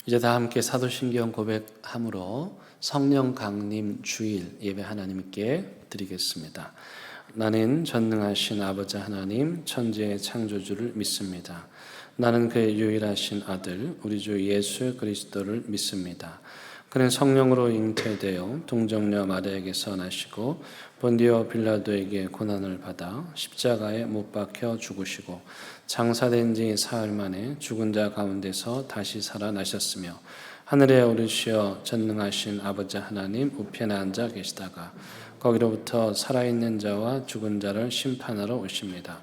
이제 다 함께 사도신경 고백함으로 성령 강림 주일 예배 하나님께 드리겠습니다. 나는 전능하신 아버지 하나님 천지의 창조주를 믿습니다. 나는 그의 유일하신 아들 우리 주 예수 그리스도를 믿습니다. 그는 성령으로 잉태되어 동정녀 마리아에게서 나시고 본디오 빌라도에게 고난을 받아 십자가에 못 박혀 죽으시고 장사된 지 사흘 만에 죽은 자 가운데서 다시 살아나셨으며 하늘에 오르시어 전능하신 아버지 하나님 우편에 앉아 계시다가 거기로부터 살아있는 자와 죽은 자를 심판하러 오십니다.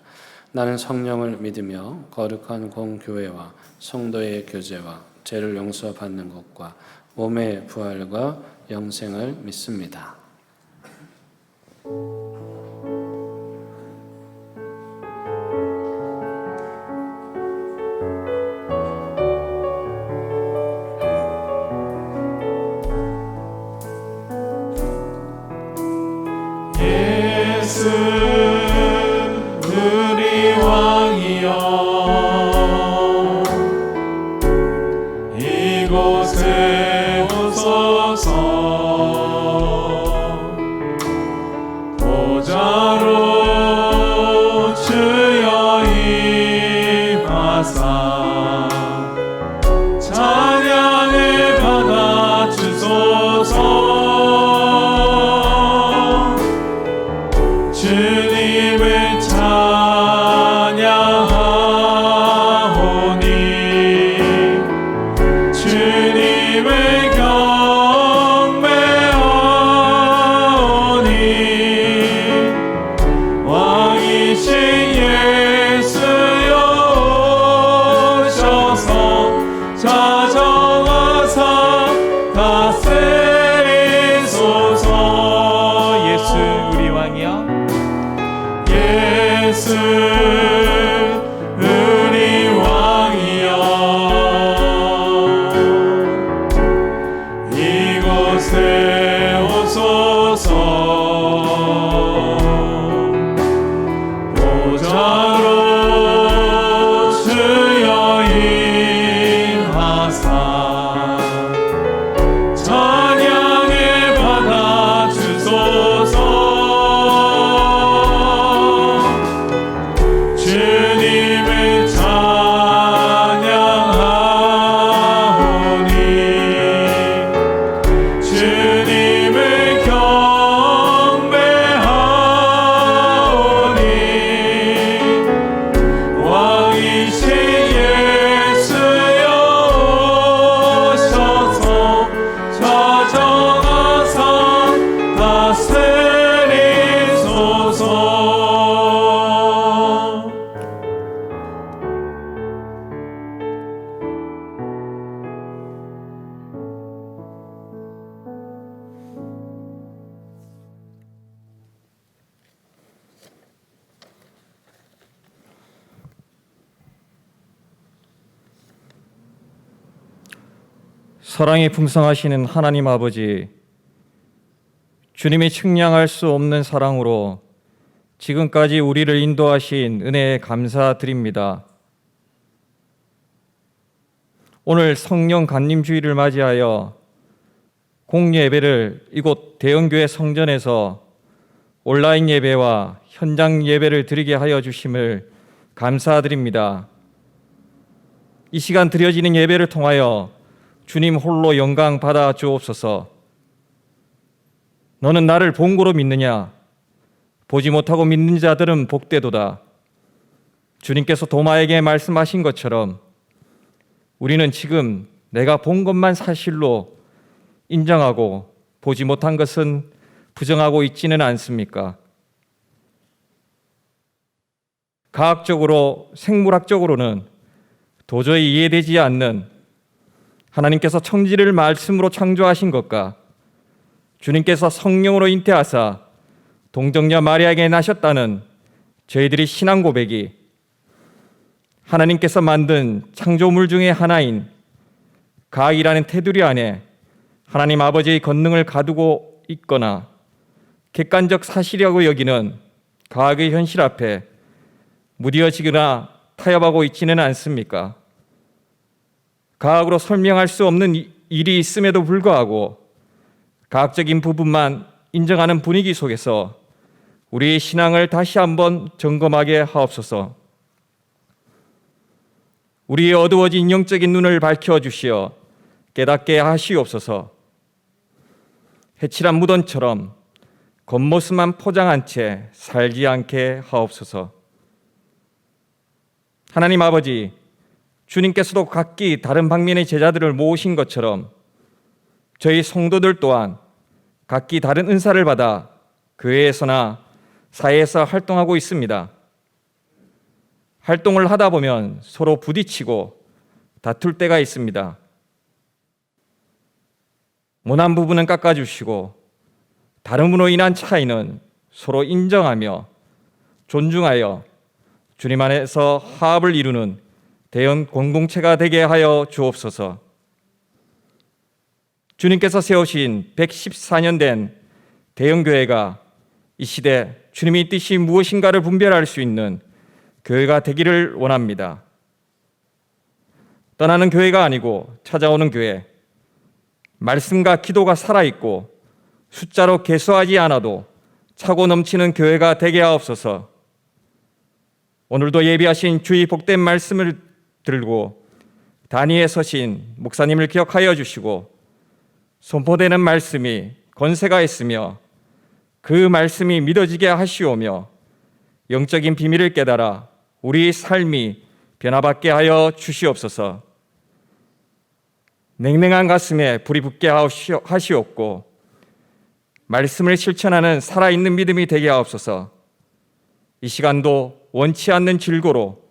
나는 성령을 믿으며 거룩한 공교회와 성도의 교제와 죄를 용서받는 것과 몸의 부활과 영생을 믿습니다. 예수 우리 왕이여 이곳에 오소서 보좌로 주여 임하사 찬양을 받아 주소서. 주님을 찬양하오니 주님을 경배하오니 왕이신 예수여 오셔서 찾아와서 다스리소서. 예수 우리 왕이여 예수 우리 왕이여 이곳에 오소서 보좌로 주여 임하사 찬양을 받아 주소서. 주님을 찬양하오니 주님을 경배하오니 왕이신 예수여 오셔서 찾아와서 다스리소서. 사랑이 풍성하시는 하나님 아버지, 주님이 측량할 수 없는 사랑으로 지금까지 우리를 인도하신 은혜에 감사드립니다. 오늘 성령 강림 주일을 맞이하여 공예배를 이곳 대형교회 성전에서 온라인 예배와 현장 예배를 드리게 하여 주심을 감사드립니다. 이 시간 드려지는 예배를 통하여 주님 홀로 영광 받아 주옵소서. 너는 나를 본고로 믿느냐? 보지 못하고 믿는 자들은 복되도다. 주님께서 도마에게 말씀하신 것처럼 우리는 지금 내가 본 것만 사실로 인정하고 보지 못한 것은 부정하고 있지는 않습니까? 과학적으로, 생물학적으로는 도저히 이해되지 않는 하나님께서 천지를 말씀으로 창조하신 것과 주님께서 성령으로 잉태하사 동정녀 마리아에게 나셨다는 저희들의 신앙 고백이 하나님께서 만든 창조물 중에 하나인 과학이라는 테두리 안에 하나님 아버지의 권능을 가두고 있거나 객관적 사실이라고 여기는 과학의 현실 앞에 무뎌지거나 타협하고 있지는 않습니까? 과학으로 설명할 수 없는 일이 있음에도 불구하고 과학적인 부분만 인정하는 분위기 속에서 우리의 신앙을 다시 한번 점검하게 하옵소서. 우리의 어두워진 영적인 눈을 밝혀주시어 깨닫게 하시옵소서. 해칠한 무덤처럼 겉모습만 포장한 채 살지 않게 하옵소서. 하나님 아버지, 주님께서도 각기 다른 방면의 제자들을 모으신 것처럼 저희 성도들 또한 각기 다른 은사를 받아 교회에서나 사회에서 활동하고 있습니다. 활동을 하다 보면 서로 부딪히고 다툴 때가 있습니다. 모난 부분은 깎아주시고 다름으로 인한 차이는 서로 인정하며 존중하여 주님 안에서 화합을 이루는 대형 공동체가 되게 하여 주옵소서. 주님께서 세우신 114년 된 대형교회가 이 시대 주님의 뜻이 무엇인가를 분별할 수 있는 교회가 되기를 원합니다. 떠나는 교회가 아니고 찾아오는 교회, 말씀과 기도가 살아있고 숫자로 개수하지 않아도 차고 넘치는 교회가 되게 하옵소서. 오늘도 예비하신 주의 복된 말씀을 들고 단위에 서신 목사님을 기억하여 주시고 선포되는 말씀이 권세가 있으며 그 말씀이 믿어지게 하시오며 영적인 비밀을 깨달아 우리 삶이 변화받게 하여 주시옵소서. 냉랭한 가슴에 불이 붙게 하시옵고 말씀을 실천하는 살아있는 믿음이 되게 하옵소서. 이 시간도 원치 않는 질고로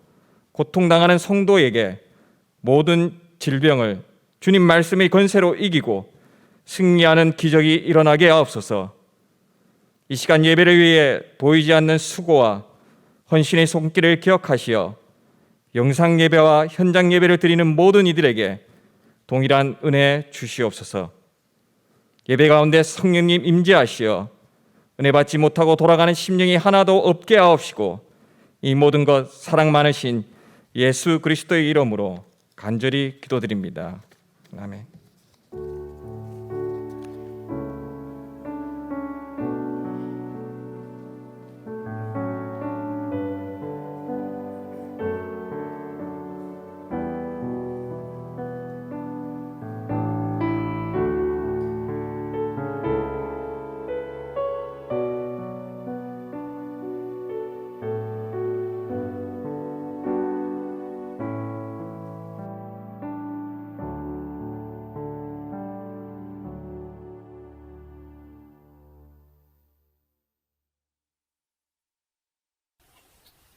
고통당하는 성도에게 모든 질병을 주님 말씀의 권세로 이기고 승리하는 기적이 일어나게 하옵소서. 이 시간 예배를 위해 보이지 않는 수고와 헌신의 손길을 기억하시어 영상 예배와 현장 예배를 드리는 모든 이들에게 동일한 은혜 주시옵소서. 예배 가운데 성령님 임재하시어 은혜 받지 못하고 돌아가는 심령이 하나도 없게 하옵시고 이 모든 것 사랑 많으신 예수 그리스도의 이름으로 간절히 기도드립니다. 아멘.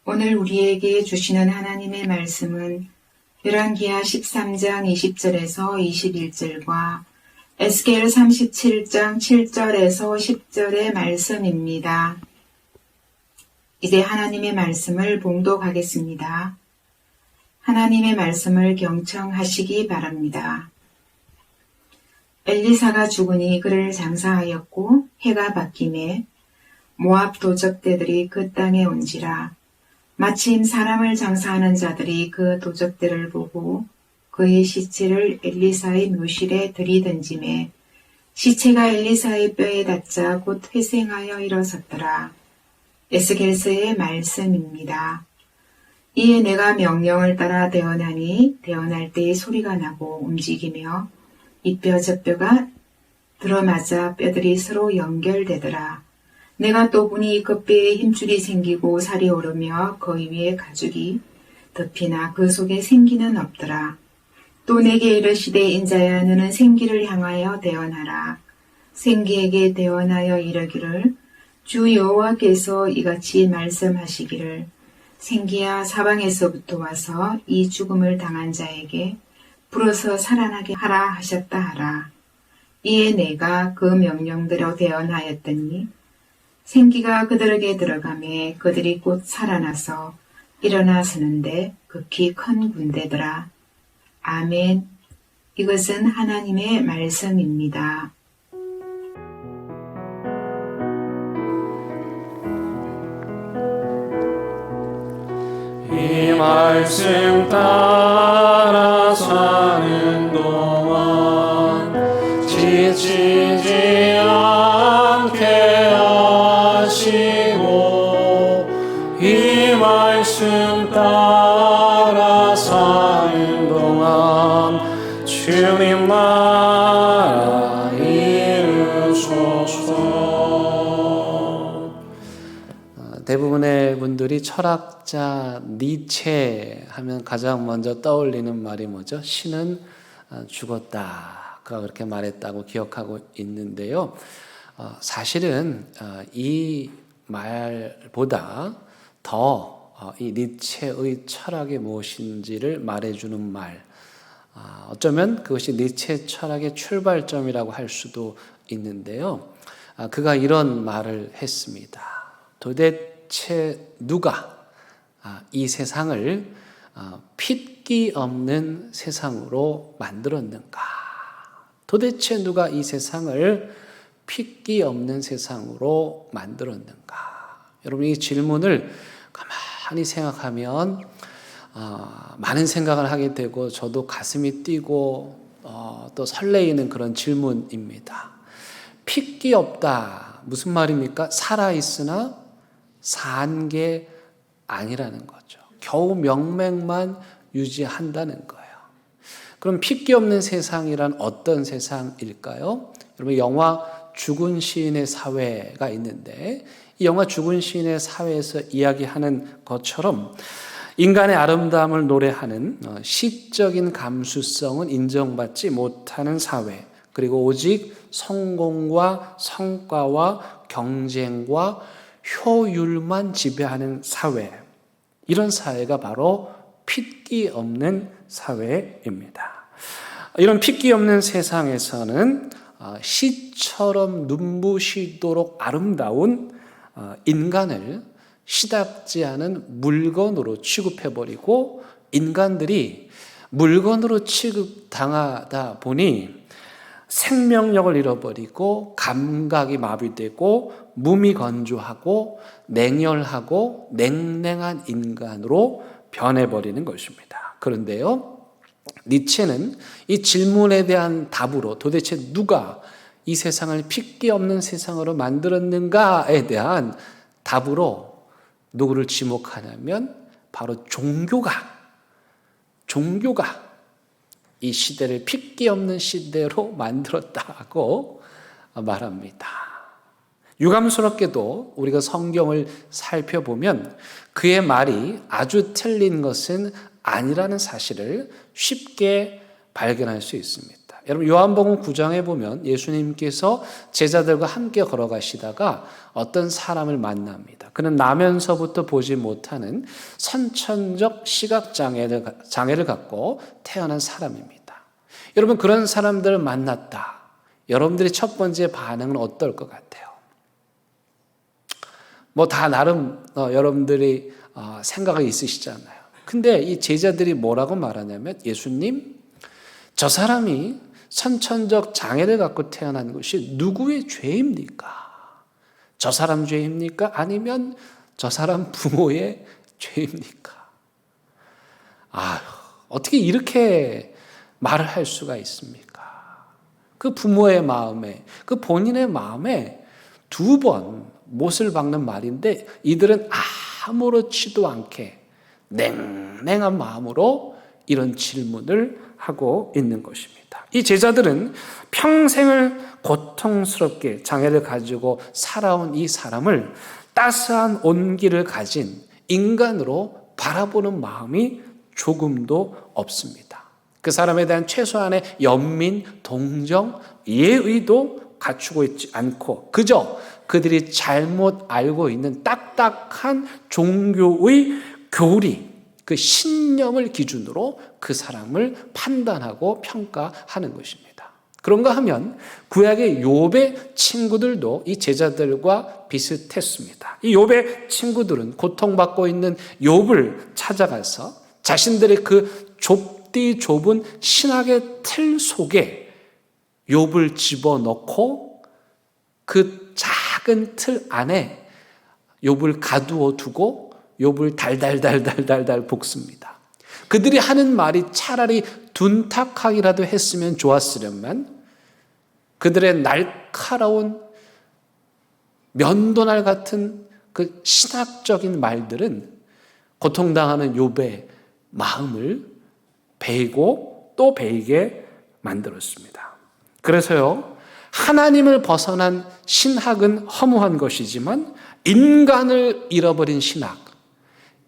오늘 우리에게 주시는 하나님의 말씀은 열왕기하 13장 20절에서 21절과 에스겔 37장 7절에서 10절의 말씀입니다. 이제 하나님의 말씀을 봉독하겠습니다. 하나님의 말씀을 경청하시기 바랍니다. 엘리사가 죽으니 그를 장사하였고 해가 바뀌매 모압 도적대들이 그 땅에 온지라. 마침 사람을 장사하는 자들이 그 도적들을 보고 그의 시체를 엘리사의 묘실에 들이던지매 시체가 엘리사의 뼈에 닿자 곧 회생하여 일어섰더라. 에스겔서의 말씀입니다. 이에 내가 명령을 따라 대언하니 대언할 때에 소리가 나고 움직이며 이 뼈 저 뼈가 들어맞아 뼈들이 서로 연결되더라. 내가 또 보니 그 뼈에 힘줄이 생기고 살이 오르며 거기 위에 가죽이 덮이나 그 속에 생기는 없더라. 또 내게 이르시되 인자야 너는 생기를 향하여 대언하라. 생기에게 대언하여 이르기를 주 여호와께서 이같이 말씀하시기를 생기야 사방에서부터 와서 이 죽음을 당한 자에게 불어서 살아나게 하라 하셨다 하라. 이에 내가 그 명령대로 대언하였더니 생기가 그들에게 들어가매 그들이 곧 살아나서 일어나 서는데 극히 큰 군대더라. 아멘. 이것은 하나님의 말씀입니다. 이 말씀 따라 사는 말씀 따라 사는 동안 주님 나라 이루소서. 대부분의 분들이 철학자 니체 하면 가장 먼저 떠올리는 말이 뭐죠? 신은 죽었다. 그가 그렇게 말했다고 기억하고 있는데요. 사실은 이 말보다 더 이 니체의 철학이 무엇인지를 말해주는 말, 어쩌면 그것이 니체 철학의 출발점이라고 할 수도 있는데요. 그가 이런 말을 했습니다. 도대체 누가 이 세상을 핏기 없는 세상으로 만들었는가? 도대체 누가 이 세상을 핏기 없는 세상으로 만들었는가? 여러분, 이 질문을 가만히 생각하면 많은 생각을 하게 되고 저도 가슴이 뛰고 또 설레이는 그런 질문입니다. 핏기 없다. 무슨 말입니까? 살아있으나 산 게 아니라는 거죠. 겨우 명맥만 유지한다는 거예요. 그럼 핏기 없는 세상이란 어떤 세상일까요? 여러분, 영화 죽은 시인의 사회가 있는데 이 영화 죽은 시인의 사회에서 이야기하는 것처럼 인간의 아름다움을 노래하는 시적인 감수성은 인정받지 못하는 사회, 그리고 오직 성공과 성과와 경쟁과 효율만 지배하는 사회, 이런 사회가 바로 핏기 없는 사회입니다. 이런 핏기 없는 세상에서는 시처럼 눈부시도록 아름다운 인간을 시답지 않은 물건으로 취급해버리고 인간들이 물건으로 취급당하다 보니 생명력을 잃어버리고 감각이 마비되고 몸이 건조하고 냉혈하고 냉랭한 인간으로 변해버리는 것입니다. 그런데요, 니체는 이 질문에 대한 답으로 도대체 누가 이 세상을 핏기 없는 세상으로 만들었는가에 대한 답으로 누구를 지목하냐면 바로 종교가 이 시대를 핏기 없는 시대로 만들었다고 말합니다. 유감스럽게도 우리가 성경을 살펴보면 그의 말이 아주 틀린 것은 아니라는 사실을 쉽게 발견할 수 있습니다. 여러분, 요한복음 9장에 보면 예수님께서 제자들과 함께 걸어가시다가 어떤 사람을 만납니다. 그는 나면서부터 보지 못하는 선천적 시각장애를 갖고 태어난 사람입니다. 여러분, 그런 사람들을 만났다. 여러분들의 첫 번째 반응은 어떨 것 같아요? 뭐 다 나름 여러분들이 생각이 있으시잖아요. 근데 이 제자들이 뭐라고 말하냐면, 예수님, 저 사람이 선천적 장애를 갖고 태어난 것이 누구의 죄입니까? 저 사람 죄입니까? 아니면 저 사람 부모의 죄입니까? 어떻게 이렇게 말을 할 수가 있습니까? 그 부모의 마음에, 그 본인의 마음에 두 번 못을 박는 말인데 이들은 아무렇지도 않게 냉랭한 마음으로 이런 질문을 하고 있는 것입니다. 이 제자들은 평생을 고통스럽게 장애를 가지고 살아온 이 사람을 따스한 온기를 가진 인간으로 바라보는 마음이 조금도 없습니다. 그 사람에 대한 최소한의 연민, 동정, 예의도 갖추고 있지 않고 그저 그들이 잘못 알고 있는 딱딱한 종교의 교리, 그 신념을 기준으로 그 사람을 판단하고 평가하는 것입니다. 그런가 하면 구약의 욥의 친구들도 이 제자들과 비슷했습니다. 이 욥의 친구들은 고통받고 있는 욥을 찾아가서 자신들의 그 좁디 좁은 신학의 틀 속에 욥을 집어넣고 그 작은 틀 안에 욥을 가두어 두고 욥을 달달달달달달 볶습니다. 그들이 하는 말이 차라리 둔탁하기라도 했으면 좋았으련만 그들의 날카로운 면도날 같은 그 신학적인 말들은 고통당하는 욥의 마음을 베이고 또 베이게 만들었습니다. 그래서요, 하나님을 벗어난 신학은 허무한 것이지만 인간을 잃어버린 신학,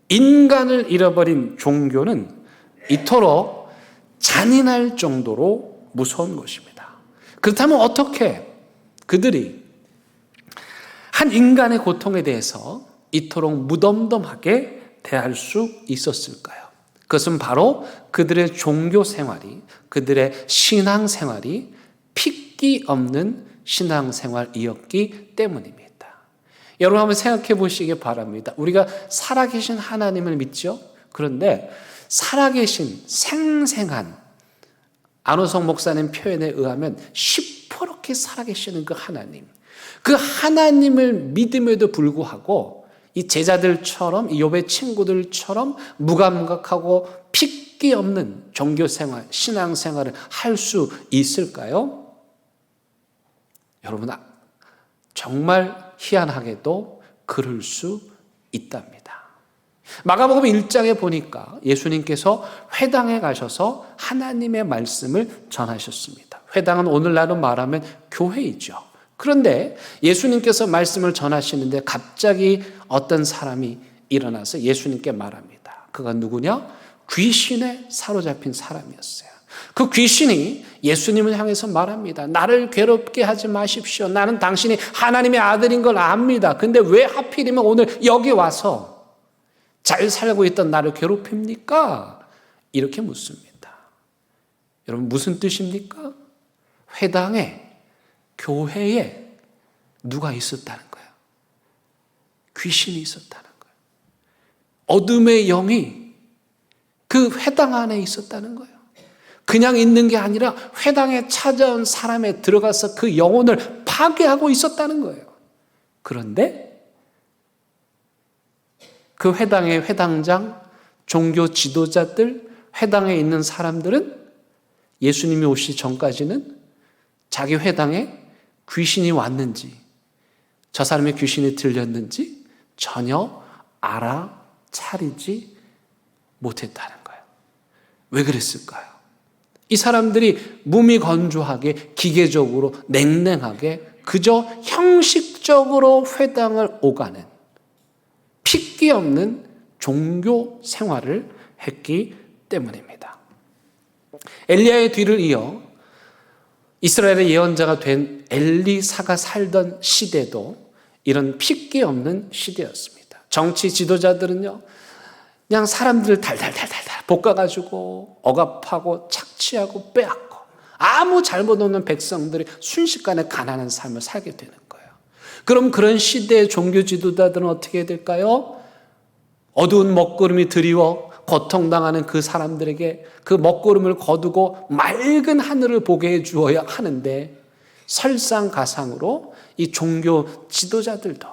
인간을 잃어버린 종교는 이토록 잔인할 정도로 무서운 것입니다. 그렇다면 어떻게 그들이 한 인간의 고통에 대해서 이토록 무덤덤하게 대할 수 있었을까요? 그것은 바로 그들의 종교 생활이, 그들의 신앙 생활이 핏기 없는 신앙 생활이었기 때문입니다. 여러분 한번 생각해 보시기 바랍니다. 우리가 살아계신 하나님을 믿죠? 그런데 살아계신 생생한, 안호성 목사님 표현에 의하면 시퍼렇게 살아계시는 그 하나님, 그 하나님을 믿음에도 불구하고 이 제자들처럼, 이 욥의 친구들처럼 무감각하고 핏기 없는 종교생활, 신앙생활을 할 수 있을까요? 여러분, 정말 희한하게도 그럴 수 있답니다. 마가복음 1장에 보니까 예수님께서 회당에 가셔서 하나님의 말씀을 전하셨습니다. 회당은 오늘날로 말하면 교회이죠. 그런데 예수님께서 말씀을 전하시는데 갑자기 어떤 사람이 일어나서 예수님께 말합니다. 그가 누구냐? 귀신에 사로잡힌 사람이었어요. 그 귀신이 예수님을 향해서 말합니다. 나를 괴롭게 하지 마십시오. 나는 당신이 하나님의 아들인 걸 압니다. 근데 왜 하필이면 오늘 여기 와서 잘 살고 있던 나를 괴롭힙니까? 이렇게 묻습니다. 여러분, 무슨 뜻입니까? 회당에, 교회에 누가 있었다는 거예요? 귀신이 있었다는 거예요. 어둠의 영이 그 회당 안에 있었다는 거예요. 그냥 있는 게 아니라 회당에 찾아온 사람에 들어가서 그 영혼을 파괴하고 있었다는 거예요. 그런데 그 회당의 회당장, 종교 지도자들, 회당에 있는 사람들은 예수님이 오시기 전까지는 자기 회당에 귀신이 왔는지, 저 사람의 귀신이 들렸는지 전혀 알아차리지 못했다는 거예요. 왜 그랬을까요? 이 사람들이 무미건조하게, 기계적으로, 냉랭하게 그저 형식적으로 회당을 오가는 핏기 없는 종교 생활을 했기 때문입니다. 엘리야의 뒤를 이어 이스라엘의 예언자가 된 엘리사가 살던 시대도 이런 핏기 없는 시대였습니다. 정치 지도자들은요, 그냥 사람들을 달달달달달 볶아가지고 억압하고 착취하고 빼앗고 아무 잘못 없는 백성들이 순식간에 가난한 삶을 살게 되는 거예요. 그럼 그런 시대의 종교 지도자들은 어떻게 해야 될까요? 어두운 먹구름이 드리워 고통당하는 그 사람들에게 그 먹구름을 거두고 맑은 하늘을 보게 해주어야 하는데, 설상가상으로 이 종교 지도자들도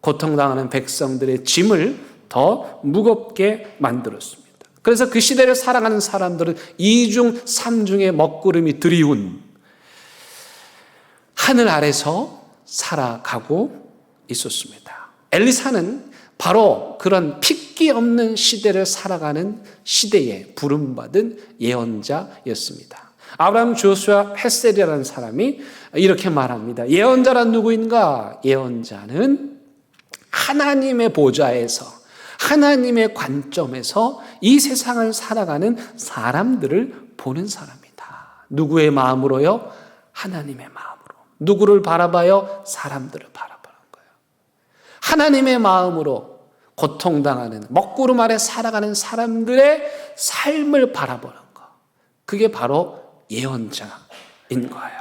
고통당하는 백성들의 짐을 더 무겁게 만들었습니다. 그래서 그 시대를 살아가는 사람들은 이중 삼중의 먹구름이 드리운 하늘 아래서 살아가고 있었습니다. 엘리사는 바로 그런 핏기 없는 시대를 살아가는 시대에 부름받은 예언자였습니다. 아브라함 조수아 헷셀이라는 사람이 이렇게 말합니다. 예언자란 누구인가? 예언자는 하나님의 보좌에서, 하나님의 관점에서 이 세상을 살아가는 사람들을 보는 사람이다. 누구의 마음으로요? 하나님의 마음으로. 누구를 바라봐요? 사람들을 바라보는 거예요. 하나님의 마음으로 고통당하는, 먹구름 아래 살아가는 사람들의 삶을 바라보는 것. 그게 바로 예언자인 거예요.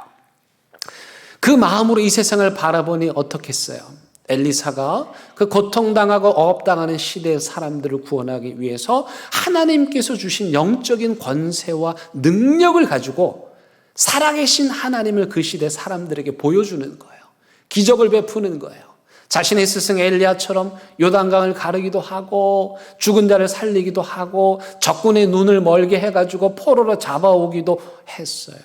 그 마음으로 이 세상을 바라보니 어떻겠어요? 엘리사가 그 고통당하고 억압당하는 시대의 사람들을 구원하기 위해서 하나님께서 주신 영적인 권세와 능력을 가지고 살아계신 하나님을 그 시대 사람들에게 보여주는 거예요. 기적을 베푸는 거예요. 자신의 스승 엘리야처럼 요단강을 가르기도 하고 죽은 자를 살리기도 하고 적군의 눈을 멀게 해가지고 포로로 잡아오기도 했어요.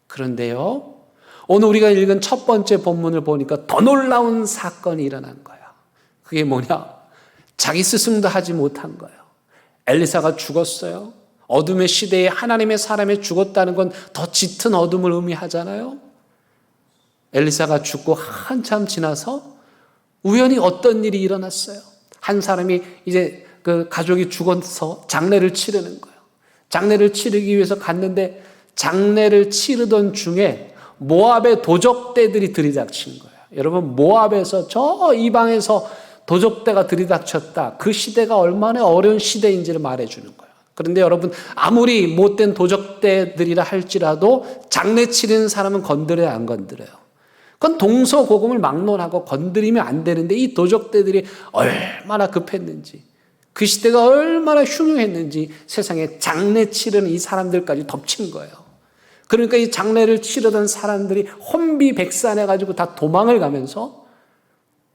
그런데요, 오늘 우리가 읽은 첫 번째 본문을 보니까 더 놀라운 사건이 일어난 거야. 그게 뭐냐? 자기 스승도 하지 못한 거예요. 엘리사가 죽었어요. 어둠의 시대에 하나님의 사람이 죽었다는 건 더 짙은 어둠을 의미하잖아요. 엘리사가 죽고 한참 지나서 우연히 어떤 일이 일어났어요. 한 사람이 이제 그 가족이 죽어서 장례를 치르는 거예요. 장례를 치르기 위해서 갔는데 장례를 치르던 중에 모압의 도적대들이 들이닥친 거예요. 여러분, 모압에서 저 이방에서 도적대가 들이닥쳤다. 그 시대가 얼마나 어려운 시대인지를 말해주는 거예요. 그런데 여러분, 아무리 못된 도적대들이라 할지라도 장례 치르는 사람은 건드려야 안 건드려요. 그건 동서고금을 막론하고 건드리면 안 되는데 이 도적대들이 얼마나 급했는지, 그 시대가 얼마나 흉흉했는지 세상에 장례 치르는 이 사람들까지 덮친 거예요. 그러니까 이 장례를 치르던 사람들이 혼비백산해가지고 다 도망을 가면서,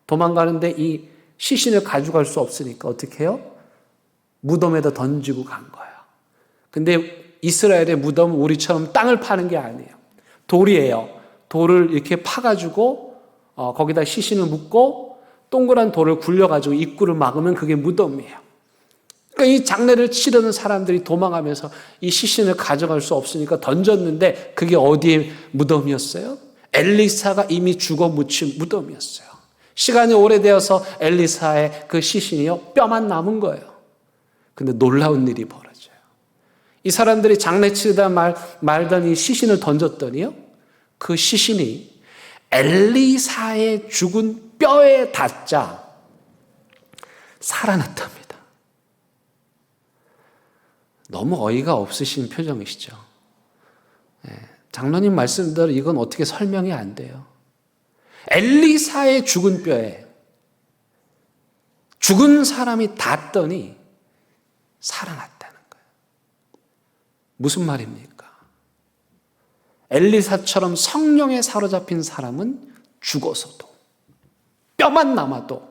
도망가는데 이 시신을 가져갈 수 없으니까 어떻게 해요? 무덤에다 던지고 간 거예요. 근데 이스라엘의 무덤은 우리처럼 땅을 파는 게 아니에요. 돌이에요. 돌을 이렇게 파가지고 거기다 시신을 묻고 동그란 돌을 굴려가지고 입구를 막으면 그게 무덤이에요. 그러니까 이 장례를 치르는 사람들이 도망하면서 이 시신을 가져갈 수 없으니까 던졌는데 그게 어디에 무덤이었어요? 엘리사가 이미 죽어 묻힌 무덤이었어요. 시간이 오래되어서 엘리사의 그 시신이요, 뼈만 남은 거예요. 근데 놀라운 일이 벌어져요. 이 사람들이 장례 치르다 말던 이 시신을 던졌더니요, 그 시신이 엘리사의 죽은 뼈에 닿자 살아났답니다. 너무 어이가 없으신 표정이시죠? 장로님 말씀대로 이건 어떻게 설명이 안 돼요. 엘리사의 죽은 뼈에 죽은 사람이 닿더니 살아났다는 거예요. 무슨 말입니까? 엘리사처럼 성령에 사로잡힌 사람은 죽어서도, 뼈만 남아도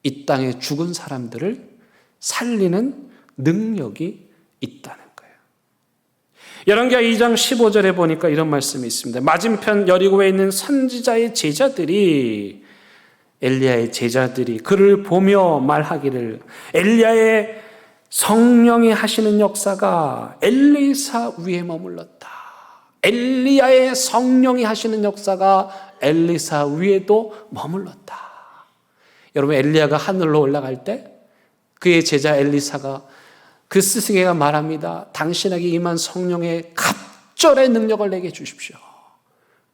이 땅에 죽은 사람들을 살리는 능력이 있다는 거예요. 열왕기하 2장 15절에 보니까 이런 말씀이 있습니다. 맞은편 여리고에 있는 선지자의 제자들이, 엘리야의 제자들이 그를 보며 말하기를, 엘리야의 성령이 하시는 역사가 엘리사 위에 머물렀다. 엘리야의 성령이 하시는 역사가 엘리사 위에도 머물렀다. 여러분, 엘리야가 하늘로 올라갈 때 그의 제자 엘리사가, 그 스승에게 말합니다. 당신에게 임한 성령의 갑절의 능력을 내게 주십시오.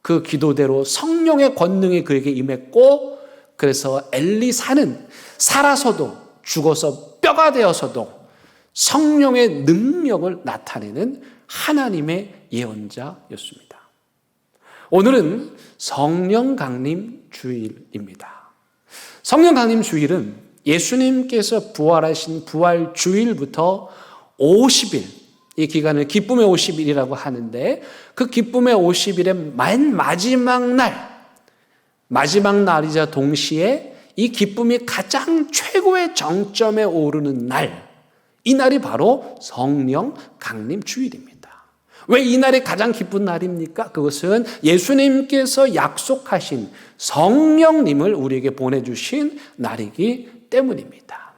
그 기도대로 성령의 권능이 그에게 임했고, 그래서 엘리사는 살아서도 죽어서 뼈가 되어서도 성령의 능력을 나타내는 하나님의 예언자였습니다. 오늘은 성령 강림 주일입니다. 성령 강림 주일은 예수님께서 부활하신 부활 주일부터 50일, 이 기간을 기쁨의 50일이라고 하는데, 그 기쁨의 50일의 맨 마지막 날이자 동시에 이 기쁨이 가장 최고의 정점에 오르는 날, 이 날이 바로 성령 강림 주일입니다. 왜 이 날이 가장 기쁜 날입니까? 그것은 예수님께서 약속하신 성령님을 우리에게 보내주신 날이기 때문입니다.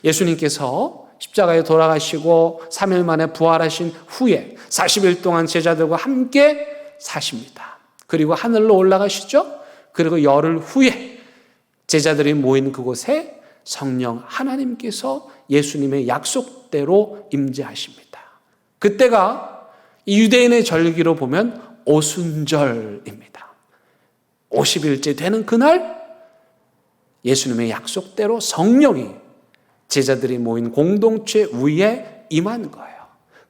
예수님께서 십자가에 돌아가시고 3일 만에 부활하신 후에 40일 동안 제자들과 함께 사십니다. 그리고 하늘로 올라가시죠. 그리고 열흘 후에 제자들이 모인 그곳에 성령 하나님께서 예수님의 약속대로 임재하십니다. 그때가 이 유대인의 절기로 보면 오순절입니다. 50일째 되는 그날 예수님의 약속대로 성령이 제자들이 모인 공동체 위에 임한 거예요.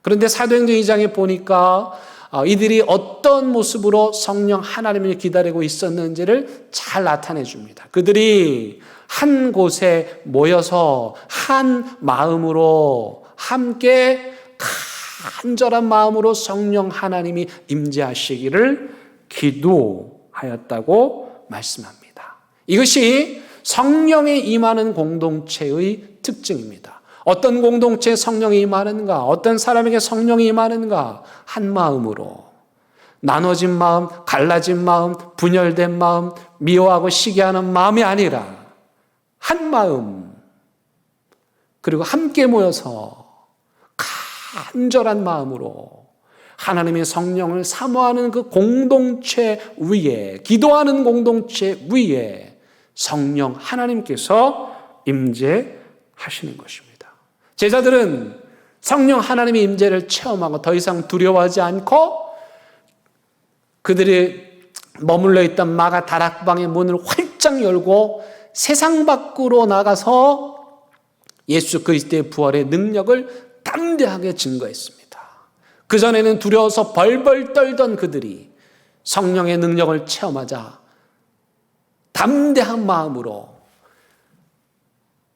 그런데 사도행전 2장에 보니까 이들이 어떤 모습으로 성령 하나님을 기다리고 있었는지를 잘 나타내 줍니다. 그들이 한 곳에 모여서 한 마음으로 함께 간절한 마음으로 성령 하나님이 임재하시기를 기도하였다고 말씀합니다. 이것이 성령에 임하는 공동체의 특징입니다. 어떤 공동체에 성령이 임하는가? 어떤 사람에게 성령이 임하는가? 한 마음으로. 나눠진 마음, 갈라진 마음, 분열된 마음, 미워하고 시기하는 마음이 아니라 한 마음, 그리고 함께 모여서 간절한 마음으로 하나님의 성령을 사모하는 그 공동체 위에, 기도하는 공동체 위에 성령 하나님께서 임재하시는 것입니다. 제자들은 성령 하나님의 임재를 체험하고 더 이상 두려워하지 않고 그들이 머물러 있던 마가 다락방의 문을 활짝 열고 세상 밖으로 나가서 예수 그리스도의 부활의 능력을 담대하게 증거했습니다. 그전에는 두려워서 벌벌 떨던 그들이 성령의 능력을 체험하자 담대한 마음으로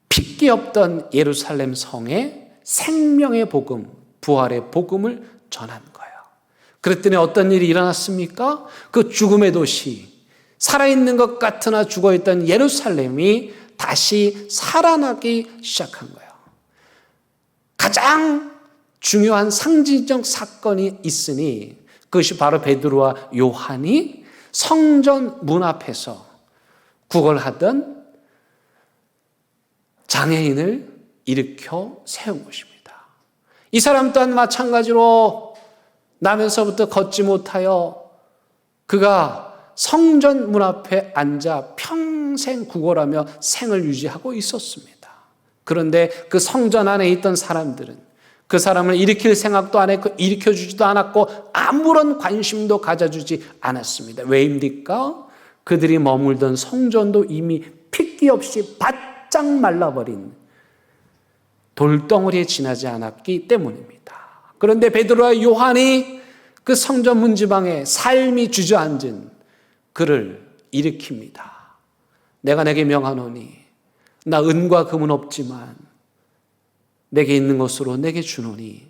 핏기 없던 예루살렘 성에 생명의 복음, 부활의 복음을 전한 거예요. 그랬더니 어떤 일이 일어났습니까? 그 죽음의 도시, 살아있는 것 같으나 죽어있던 예루살렘이 다시 살아나기 시작한 거예요. 가장 중요한 상징적 사건이 있으니 그것이 바로 베드로와 요한이 성전 문 앞에서 구걸하던 장애인을 일으켜 세운 것입니다. 이 사람 또한 마찬가지로 나면서부터 걷지 못하여 그가 성전 문 앞에 앉아 평생 구걸하며 생을 유지하고 있었습니다. 그런데 그 성전 안에 있던 사람들은 그 사람을 일으킬 생각도 안 했고 일으켜주지도 않았고 아무런 관심도 가져주지 않았습니다. 왜입니까? 그들이 머물던 성전도 이미 핏기 없이 바짝 말라버린 돌덩어리에 지나지 않았기 때문입니다. 그런데 베드로와 요한이 그 성전 문지방에 삶이 주저앉은 그를 일으킵니다. 내가 내게 명하노니 나 은과 금은 없지만 내게 있는 것으로 내게 주노니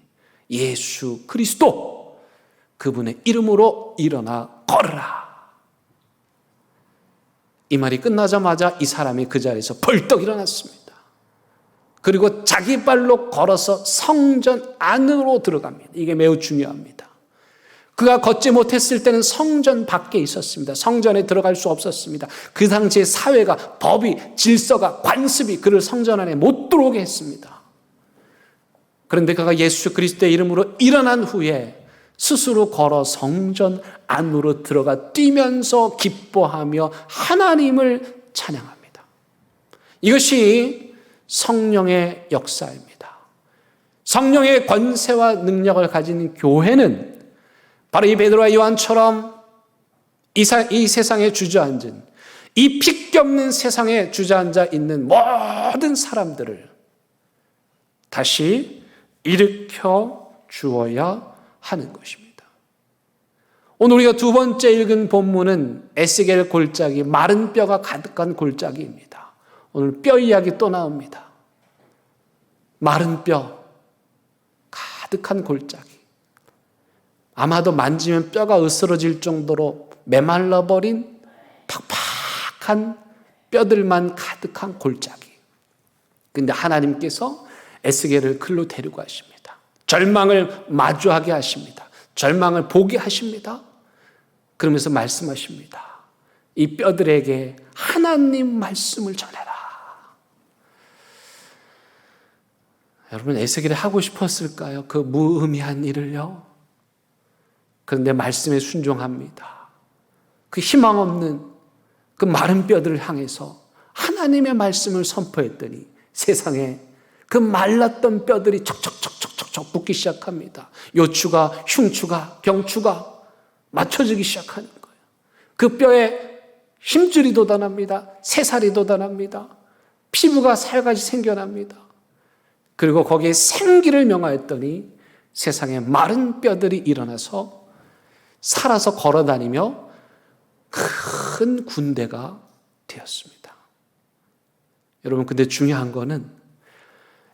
예수 그리스도 그분의 이름으로 일어나 걸으라. 이 말이 끝나자마자 이 사람이 그 자리에서 벌떡 일어났습니다. 그리고 자기 발로 걸어서 성전 안으로 들어갑니다. 이게 매우 중요합니다. 그가 걷지 못했을 때는 성전 밖에 있었습니다. 성전에 들어갈 수 없었습니다. 그 당시의 사회가, 법이, 질서가, 관습이 그를 성전 안에 못 들어오게 했습니다. 그런데 그가 예수 그리스도의 이름으로 일어난 후에 스스로 걸어 성전 안으로 들어가 뛰면서 기뻐하며 하나님을 찬양합니다. 이것이 성령의 역사입니다. 성령의 권세와 능력을 가진 교회는 바로 이 베드로와 요한처럼 이 세상에 주저앉은, 이 핏기 없는 세상에 주저앉아 있는 모든 사람들을 다시 일으켜 주어야 하는 것입니다. 오늘 우리가 두 번째 읽은 본문은 에스겔 골짜기, 마른 뼈가 가득한 골짜기입니다. 오늘 뼈 이야기 또 나옵니다. 마른 뼈, 가득한 골짜기. 아마도 만지면 뼈가 으스러질 정도로 메말라버린 팍팍한 뼈들만 가득한 골짜기. 그런데 하나님께서 에스겔을 글로 데리고 가십니다. 절망을 마주하게 하십니다. 절망을 보게 하십니다. 그러면서 말씀하십니다. 이 뼈들에게 하나님 말씀을 전해라. 여러분, 에스겔이 하고 싶었을까요? 그 무의미한 일을요. 그런데 말씀에 순종합니다. 그 희망 없는 그 마른 뼈들을 향해서 하나님의 말씀을 선포했더니 세상에 그 말랐던 뼈들이 척척척척척 붙기 시작합니다. 요추가, 흉추가, 경추가 맞춰지기 시작하는 거예요. 그 뼈에 힘줄이 돋아납니다. 새살이 돋아납니다. 피부가 살같이 생겨납니다. 그리고 거기에 생기를 명하였더니 세상에 마른 뼈들이 일어나서 살아서 걸어다니며 큰 군대가 되었습니다. 여러분, 근데 중요한 거는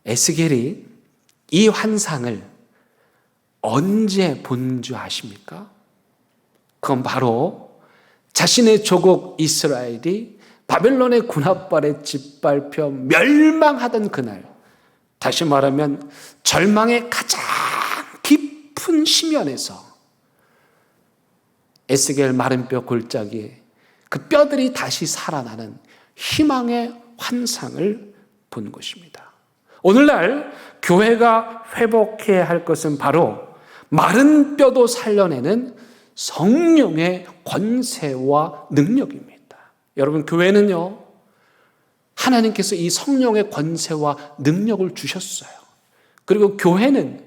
에스겔이 이 환상을 언제 본 줄 아십니까? 그건 바로 자신의 조국 이스라엘이 바벨론의 군합발에 짓밟혀 멸망하던 그날, 다시 말하면 절망의 가장 깊은 심연에서 에스겔 마른 뼈 골짜기에 그 뼈들이 다시 살아나는 희망의 환상을 본 것입니다. 오늘날 교회가 회복해야 할 것은 바로 마른 뼈도 살려내는 성령의 권세와 능력입니다. 여러분, 교회는요, 하나님께서 이 성령의 권세와 능력을 주셨어요. 그리고 교회는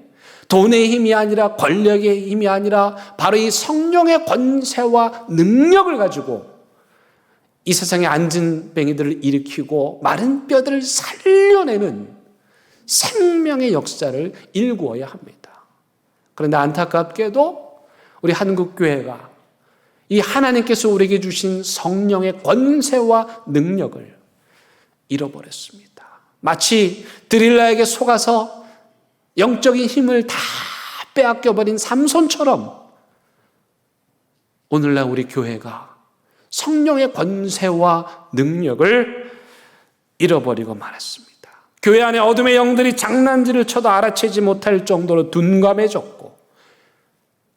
돈의 힘이 아니라 권력의 힘이 아니라 바로 이 성령의 권세와 능력을 가지고 이 세상에 앉은 뱅이들을 일으키고 마른 뼈들을 살려내는 생명의 역사를 일구어야 합니다. 그런데 안타깝게도 우리 한국교회가 이 하나님께서 우리에게 주신 성령의 권세와 능력을 잃어버렸습니다. 마치 드릴라에게 속아서 영적인 힘을 다 빼앗겨버린 삼손처럼 오늘날 우리 교회가 성령의 권세와 능력을 잃어버리고 말았습니다. 교회 안에 어둠의 영들이 장난질을 쳐도 알아채지 못할 정도로 둔감해졌고,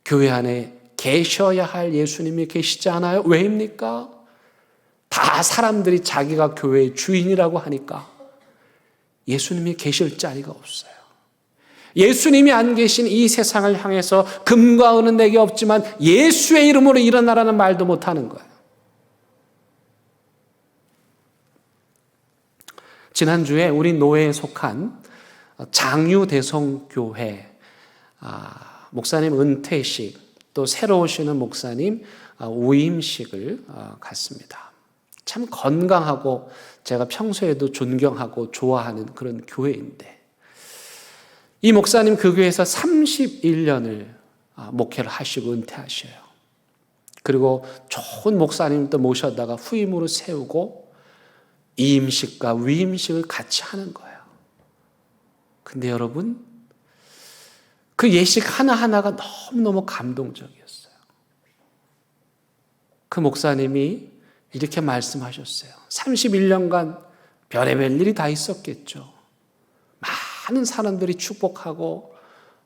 교회 안에 계셔야 할 예수님이 계시지 않아요? 왜입니까? 다 사람들이 자기가 교회의 주인이라고 하니까 예수님이 계실 자리가 없어요. 예수님이 안 계신 이 세상을 향해서 금과 은은 내게 없지만 예수의 이름으로 일어나라는 말도 못하는 거예요. 지난주에 우리 노회에 속한 장유대성교회 목사님 은퇴식, 또 새로 오시는 목사님 우임식을 갔습니다. 참 건강하고 제가 평소에도 존경하고 좋아하는 그런 교회인데, 이 목사님 그 교회에서 31년을 목회를 하시고 은퇴하셔요. 그리고 좋은 목사님도 모셔다가 후임으로 세우고 이임식과 위임식을 같이 하는 거예요. 근데 여러분, 그 예식 하나하나가 너무너무 감동적이었어요. 그 목사님이 이렇게 말씀하셨어요. 31년간 별의별 일이 다 있었겠죠. 많은 사람들이 축복하고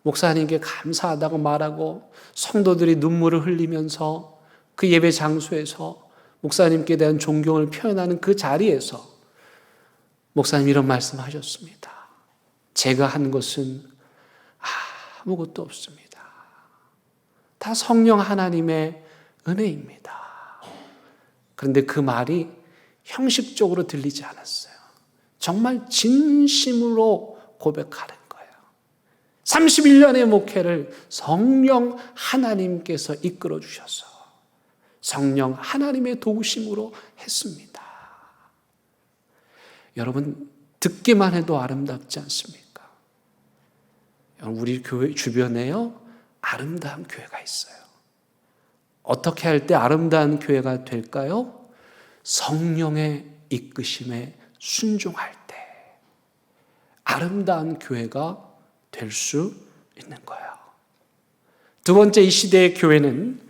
목사님께 감사하다고 말하고 성도들이 눈물을 흘리면서 그 예배 장소에서 목사님께 대한 존경을 표현하는 그 자리에서 목사님 이런 말씀하셨습니다. 제가 한 것은 아무것도 없습니다. 다 성령 하나님의 은혜입니다. 그런데 그 말이 형식적으로 들리지 않았어요. 정말 진심으로 고백하는 거예요. 31년의 목회를 성령 하나님께서 이끌어 주셔서 성령 하나님의 도우심으로 했습니다. 여러분, 듣기만 해도 아름답지 않습니까? 우리 교회 주변에요, 아름다운 교회가 있어요. 어떻게 할 때 아름다운 교회가 될까요? 성령의 이끄심에 순종할 때 아름다운 교회가 될 수 있는 거예요. 두 번째, 이 시대의 교회는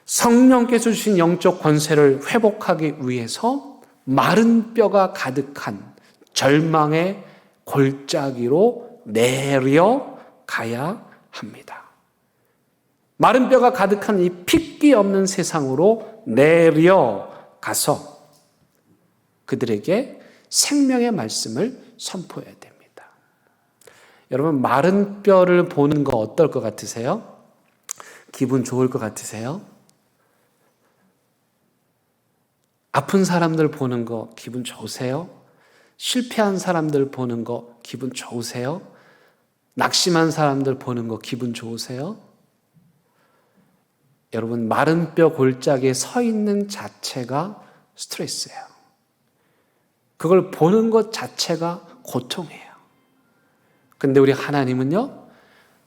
성령께서 주신 영적 권세를 회복하기 위해서 마른 뼈가 가득한 절망의 골짜기로 내려가야 합니다. 마른 뼈가 가득한 이 핏기 없는 세상으로 내려가서 그들에게 생명의 말씀을 선포해야 됩니다. 여러분, 마른 뼈를 보는 거 어떨 것 같으세요? 기분 좋을 것 같으세요? 아픈 사람들 보는 거 기분 좋으세요? 실패한 사람들 보는 거 기분 좋으세요? 낙심한 사람들 보는 거 기분 좋으세요? 여러분, 마른 뼈 골짜기에 서 있는 자체가 스트레스예요. 그걸 보는 것 자체가 고통이에요. 근데 우리 하나님은요,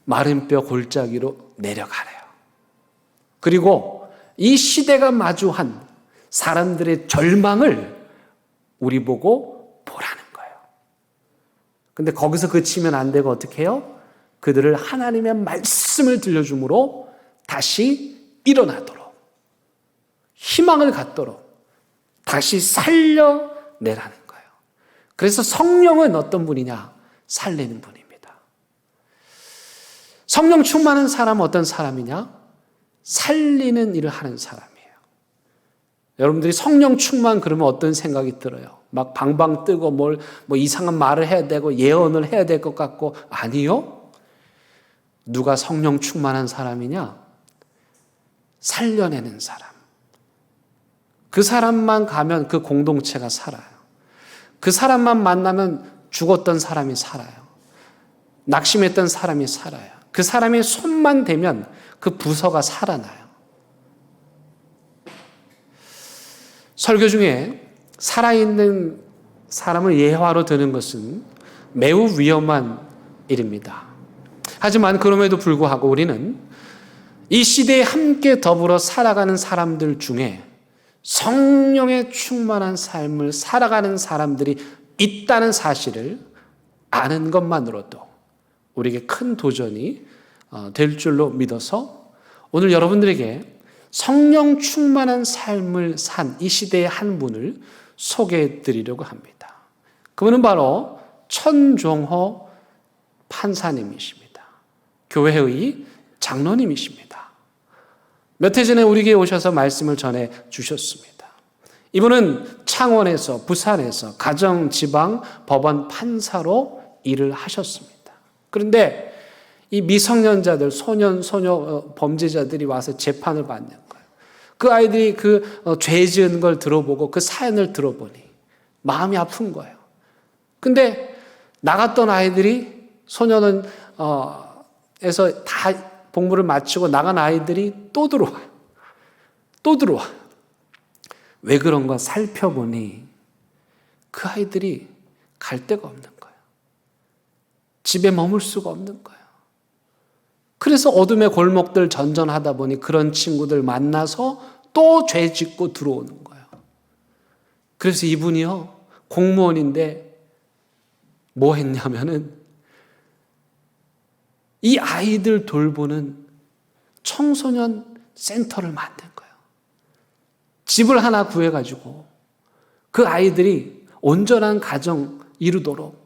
마른 뼈 골짜기로 내려가래요. 그리고 이 시대가 마주한 사람들의 절망을 우리 보고 보라는 거예요. 근데 거기서 그치면 안 되고 어떻게 해요? 그들을 하나님의 말씀을 들려줌으로 다시 일어나도록, 희망을 갖도록 다시 살려내라는 거예요. 그래서 성령은 어떤 분이냐? 살리는 분입니다. 성령 충만한 사람은 어떤 사람이냐? 살리는 일을 하는 사람이에요. 여러분들이 성령 충만 그러면 어떤 생각이 들어요? 막 방방 뜨고 뭐 이상한 말을 해야 되고 예언을 해야 될 것 같고, 아니요. 누가 성령 충만한 사람이냐? 살려내는 사람. 그 사람만 가면 그 공동체가 살아요. 그 사람만 만나면 죽었던 사람이 살아요. 낙심했던 사람이 살아요. 그 사람의 손만 대면 그 부서가 살아나요. 설교 중에 살아있는 사람을 예화로 드는 것은 매우 위험한 일입니다. 하지만 그럼에도 불구하고 우리는 이 시대에 함께 더불어 살아가는 사람들 중에 성령의 충만한 삶을 살아가는 사람들이 있다는 사실을 아는 것만으로도 우리에게 큰 도전이 될 줄로 믿어서 오늘 여러분들에게 성령 충만한 삶을 산 이 시대의 한 분을 소개해 드리려고 합니다. 그분은 바로 천종호 판사님이십니다. 교회의 장로님이십니다. 몇 해 전에 우리에게 오셔서 말씀을 전해 주셨습니다. 이분은 창원에서, 부산에서 가정지방법원 판사로 일을 하셨습니다. 그런데 이 미성년자들, 소녀 범죄자들이 와서 재판을 받는 거예요. 그 아이들이 죄 지은 걸 들어보고 그 사연을 들어보니 마음이 아픈 거예요. 근데 나갔던 아이들이 소년원에서 다 복무를 마치고 나간 아이들이 또 들어와요. 또 들어와요. 왜 그런가 살펴보니 그 아이들이 갈 데가 없는 거예요. 집에 머물 수가 없는 거예요. 그래서 어둠의 골목들 전전하다 보니 그런 친구들 만나서 또 죄 짓고 들어오는 거예요. 그래서 이분이요, 공무원인데 뭐 했냐면은 이 아이들 돌보는 청소년 센터를 만든 거예요. 집을 하나 구해가지고 그 아이들이 온전한 가정 이루도록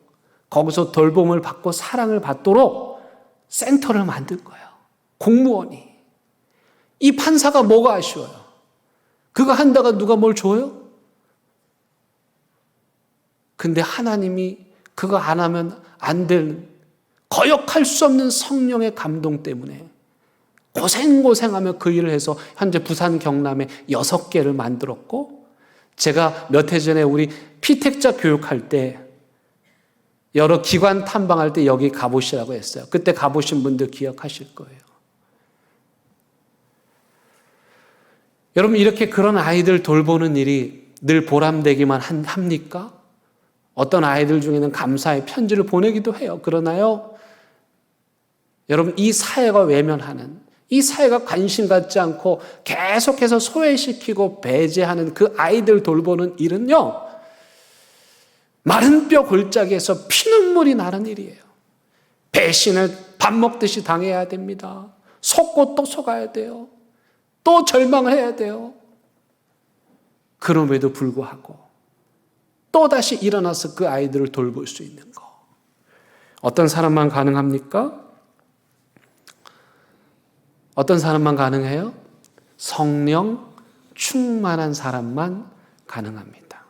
거기서 돌봄을 받고 사랑을 받도록 센터를 만든 거예요. 공무원이. 이 판사가 뭐가 아쉬워요? 그거 한다가 누가 뭘 줘요? 근데 하나님이 그거 안 하면 안 되는 거역할 수 없는 성령의 감동 때문에 고생하며 그 일을 해서 현재 부산 경남에 6개를 만들었고, 제가 몇 해 전에 우리 피택자 교육할 때 여러 기관 탐방할 때 여기 가보시라고 했어요. 그때 가보신 분들 기억하실 거예요. 여러분, 이렇게 그런 아이들 돌보는 일이 늘 보람되기만 합니까? 어떤 아이들 중에는 감사의 편지를 보내기도 해요. 그러나요, 여러분, 이 사회가 외면하는, 이 사회가 관심 갖지 않고 계속해서 소외시키고 배제하는 그 아이들 돌보는 일은요, 마른 뼈 골짜기에서 피눈물이 나는 일이에요. 배신을 밥 먹듯이 당해야 됩니다. 속고 또 속아야 돼요. 또 절망을 해야 돼요. 그럼에도 불구하고 또다시 일어나서 그 아이들을 돌볼 수 있는 거. 어떤 사람만 가능합니까? 어떤 사람만 가능해요? 성령 충만한 사람만 가능합니다.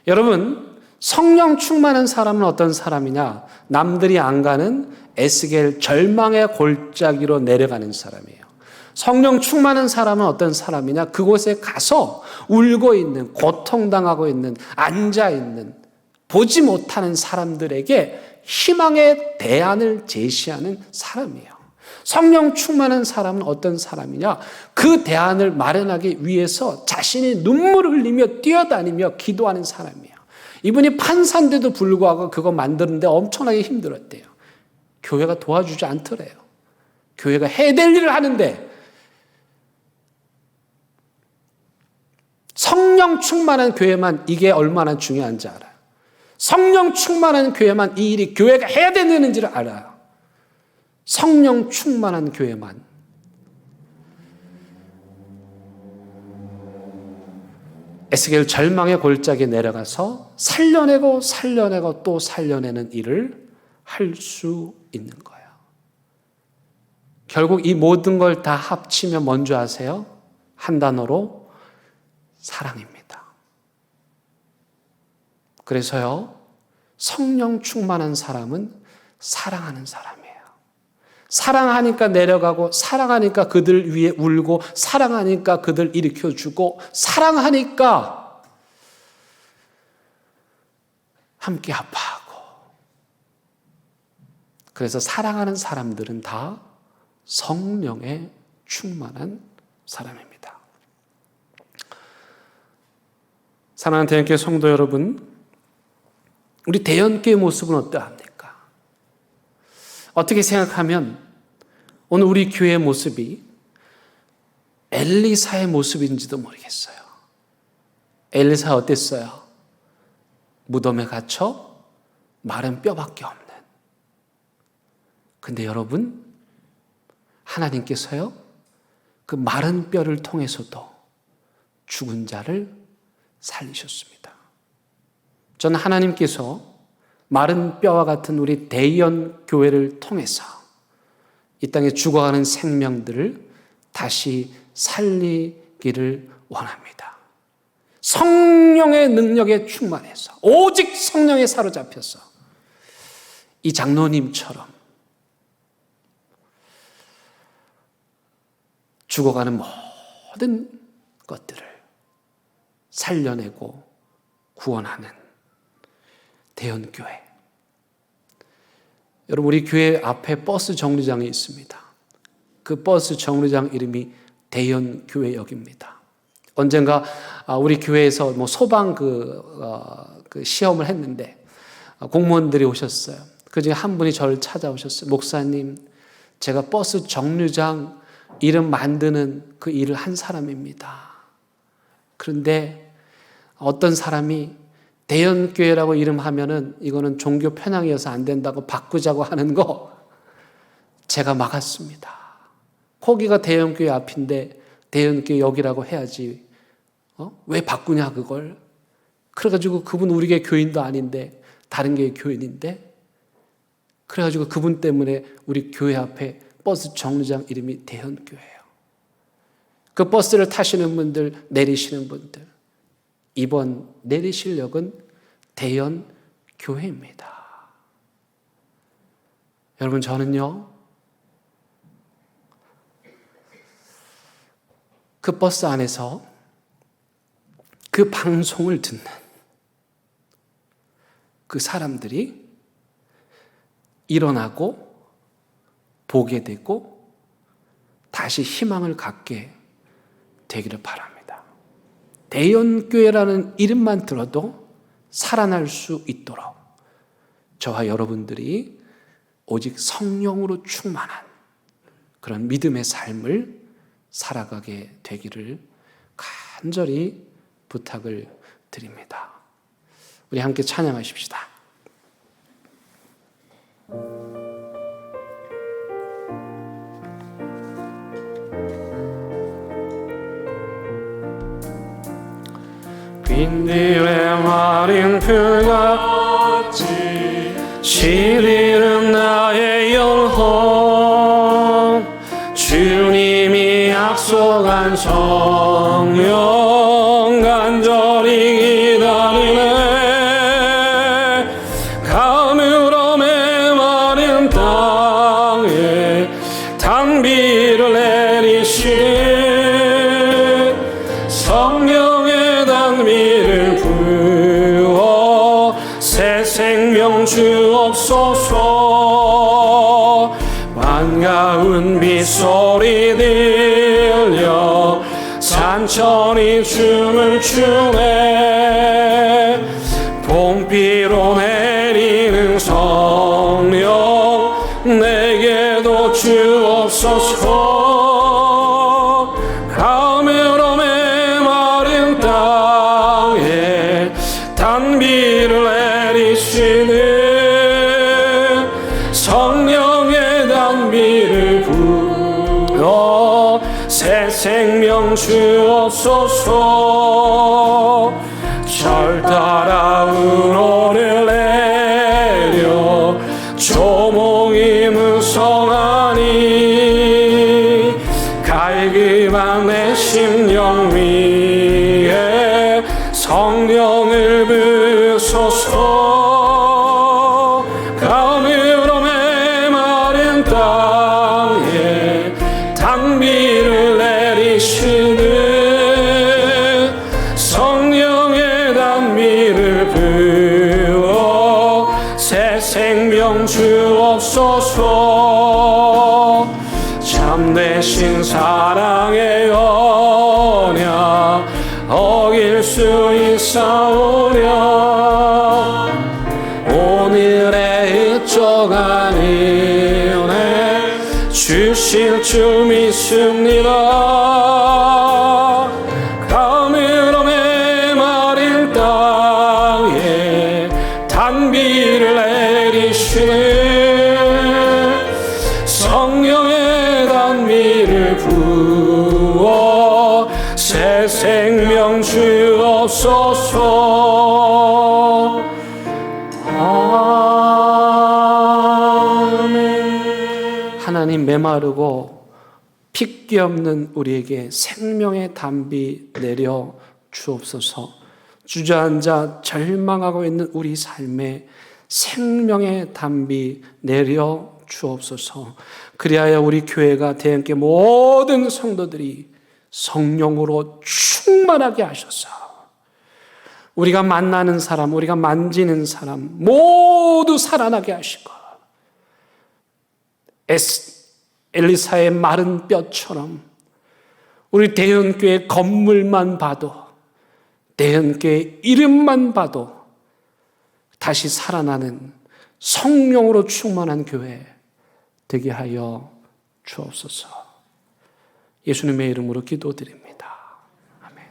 여러분, 성령 충만한 사람은 어떤 사람이냐? 남들이 안 가는 에스겔 절망의 골짜기로 내려가는 사람이에요. 성령 충만한 사람은 어떤 사람이냐? 그곳에 가서 울고 있는, 고통당하고 있는, 앉아있는, 보지 못하는 사람들에게 희망의 대안을 제시하는 사람이에요. 성령 충만한 사람은 어떤 사람이냐? 그 대안을 마련하기 위해서 자신이 눈물을 흘리며 뛰어다니며 기도하는 사람이에요. 이분이 판사인데도 불구하고 그거 만드는데 엄청나게 힘들었대요. 교회가 도와주지 않더래요. 교회가 해야 될 일을 하는데, 성령 충만한 교회만 이게 얼마나 중요한지 알아요. 성령 충만한 교회만 이 일이 교회가 해야 되는지를 알아요. 성령 충만한 교회만. 에스겔 절망의 골짜기에 내려가서 살려내고 또 살려내는 일을 할 수 있는 거예요. 결국 이 모든 걸 다 합치면 뭔지 아세요? 한 단어로 사랑입니다. 그래서요, 성령 충만한 사람은 사랑하는 사람이에요. 사랑하니까 내려가고, 사랑하니까 그들 위에 울고, 사랑하니까 그들 일으켜주고, 사랑하니까 함께 아파하고. 그래서 사랑하는 사람들은 다 성령에 충만한 사람입니다. 사랑하는 대형교회 성도 여러분, 우리 대형교회 모습은 어떠합니까? 어떻게 생각하면 오늘 우리 교회의 모습이 엘리사의 모습인지도 모르겠어요. 엘리사 어땠어요? 무덤에 갇혀 마른 뼈밖에 없는. 근데 여러분, 하나님께서요, 그 마른 뼈를 통해서도 죽은 자를 살리셨습니다. 저는 하나님께서 마른 뼈와 같은 우리 대연 교회를 통해서 이 땅에 죽어가는 생명들을 다시 살리기를 원합니다. 성령의 능력에 충만해서, 오직 성령에 사로잡혀서 이 장로님처럼 죽어가는 모든 것들을 살려내고 구원하는 대연교회. 여러분, 우리 교회 앞에 버스 정류장이 있습니다. 그 버스 정류장 이름이 대연교회역입니다. 언젠가 우리 교회에서 소방 그 시험을 했는데 공무원들이 오셨어요. 그 중에 한 분이 저를 찾아오셨어요. 목사님, 제가 버스 정류장 이름 만드는 그 일을 한 사람입니다. 그런데 어떤 사람이 대연교회라고 이름하면은 이거는 종교 편향이어서 안 된다고 바꾸자고 하는 거 제가 막았습니다. 거기가 대연교회 앞인데 대연교회역이라고 해야지. 왜 바꾸냐 그걸. 그래가지고 그분 우리 교회 교인도 아닌데 다른 교회 교인인데, 그래가지고 그분 때문에 우리 교회 앞에 버스 정류장 이름이 대연교회예요. 그 버스를 타시는 분들, 내리시는 분들, 이번 내리실 역은 대연교회입니다. 여러분, 저는요, 그 버스 안에서 그 방송을 듣는 그 사람들이 일어나고 보게 되고 다시 희망을 갖게 되기를 바랍니다. 대연교회라는 이름만 들어도 살아날 수 있도록 저와 여러분들이 오직 성령으로 충만한 그런 믿음의 삶을 살아가게 되기를 간절히 부탁을 드립니다. 우리 함께 찬양하십시다. 빈들의 마른 풀같이 시리는 나의 영혼, 주님이 약속한 성령 간절히 기다리네. 가물어 메마른 땅에 단비를 내리시네. 성령의 단비를 부어 새 생명 주옵소서. 반가운 빗소리 들려 산천이 춤을 추네. 봄비로 내리는 성령 내게도 주옵소서. 가물어 메마른 땅에 단비를 내리시는 성령의 단비를 부어 새 생명 주옵소서. 절 따라 은호를 내려 조목이 무성하니 갈급한 내 심령 위에 성령을 부으소서. 생명 주옵소서. 참되신 사랑의 언약 어길 수 있사오랴. 오늘의 흑족한 은혜 주실 줄 믿습니다. 가물어 메마른 땅에 단비를 내리시네. 성령의 단비를 부어 새 생명 주옵소서. 아멘. 하나님, 메마르고 핏기 없는 우리에게 생명의 단비 내려 주옵소서. 주저앉아 절망하고 있는 우리 삶에 생명의 단비 내려 주옵소서. 그리하여 우리 교회가 대형께 모든 성도들이 성령으로 충만하게 하셔서 우리가 만나는 사람, 우리가 만지는 사람 모두 살아나게 하시고 엘리사의 마른 뼈처럼 우리 대형교회 건물만 봐도, 대형교회 이름만 봐도 다시 살아나는 성령으로 충만한 교회 되게 하여 주옵소서. 예수님의 이름으로 기도드립니다. 아멘.